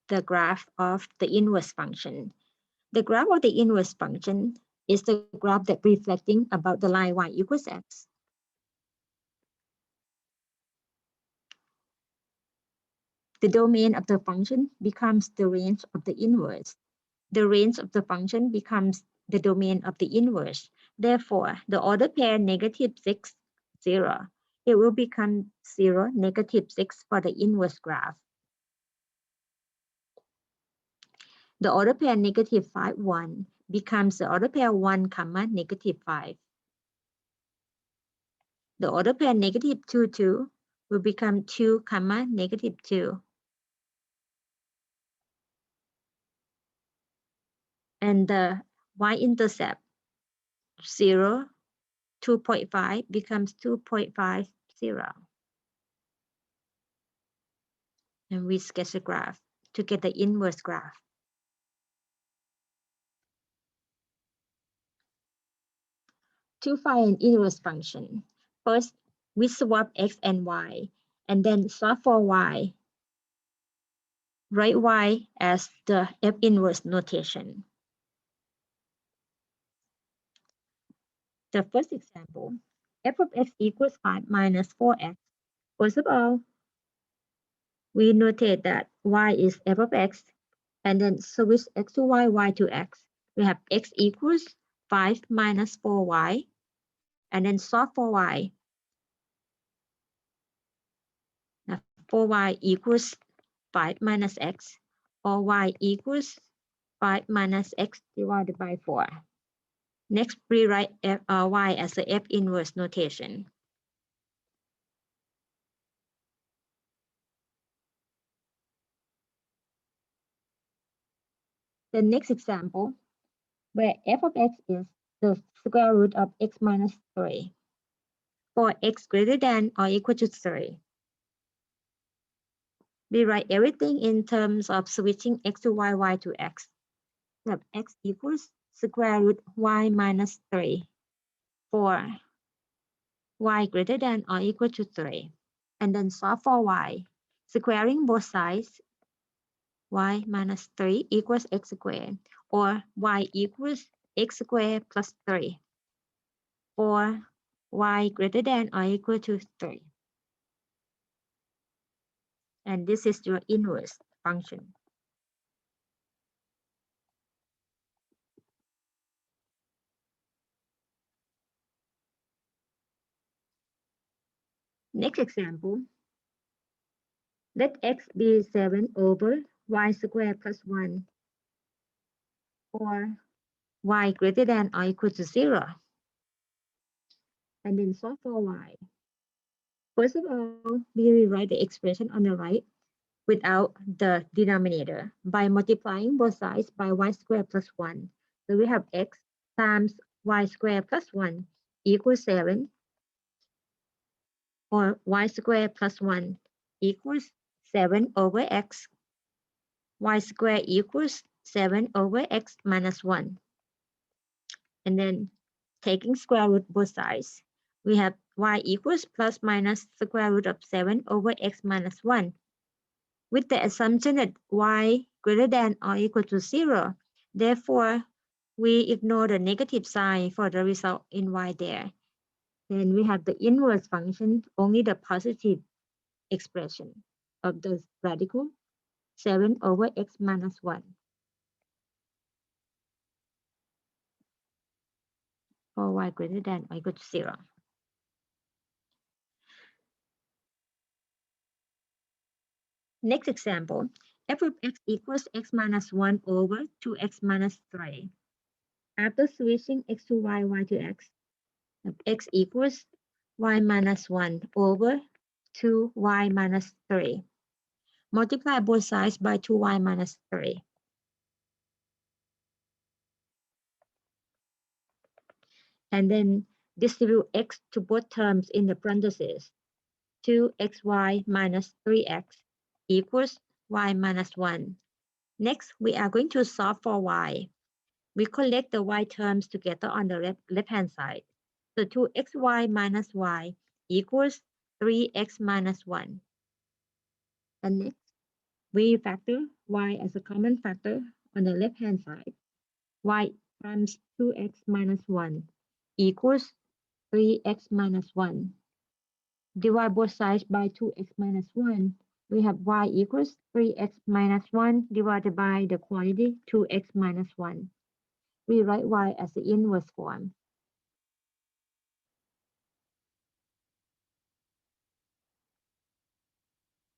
the graph of the inverse function. The graph of the inverse function is the graph that reflecting about the line y equals x. The domain of the function becomes the range of the inverse. The range of the function becomes the domain of the inverse. Therefore, the order pair -6, 0. It will become 0, -6 for the inverse graph. The order pair -5, 1 becomes the order pair 1, -5. The order pair -2, 2 will become 2, -2. And the y-intercept 0, 2.5 becomes 2.5, 0. And we sketch a graph to get the inverse graph. To find an inverse function, first we swap x and y, and then solve for y. Write y as the f inverse notation. The first example, f of x equals 5 minus 4x. First of all, we notate that y is f of x, and then switch x to y, y to x. We have x equals 5 minus 4y, and then solve for y. Now 4y equals 5 minus x, or y equals 5 minus x divided by 4. Next, rewrite y as the f inverse notation. The next example, where f of x is the square root of x minus 3. For x greater than or equal to 3. We write everything in terms of switching x to y, y to x. We have x equals square root y minus 3 for y greater than or equal to 3. And then solve for y. Squaring both sides, y minus 3 equals x squared, or y equals x squared plus 3 for y greater than or equal to 3. And this is your inverse function. Next example, let x be 7 over y squared plus 1, or y greater than or equal to 0. And then solve for y. First of all, we rewrite the expression on the right without the denominator by multiplying both sides by y squared plus 1. So we have x times y squared plus 1 equals 7, or y squared plus 1 equals 7 over x. Y squared equals 7 over x minus 1. And then taking square root both sides, we have y equals plus minus square root of 7 over x minus 1. With the assumption that y greater than or equal to 0, therefore, we ignore the negative sign for the result in y there. Then we have the inverse function, only the positive expression of the radical, 7 over x minus 1. For y greater than or equal to 0. Next example, f of x equals x minus 1 over 2x minus 3. After switching x to y, y to x equals y minus 1 over 2y minus 3. Multiply both sides by 2y minus 3. And then distribute x to both terms in the parentheses. 2xy minus 3x equals y minus 1. Next, we are going to solve for y. We collect the y terms together on the left-hand side. So 2xy minus y equals 3x minus 1. And next, We factor y as a common factor on the left-hand side. Y times 2x minus 1 equals 3x minus 1. Divide both sides by 2x minus 1. We have y equals 3x minus 1 divided by the quantity 2x minus 1. We write y as the inverse form.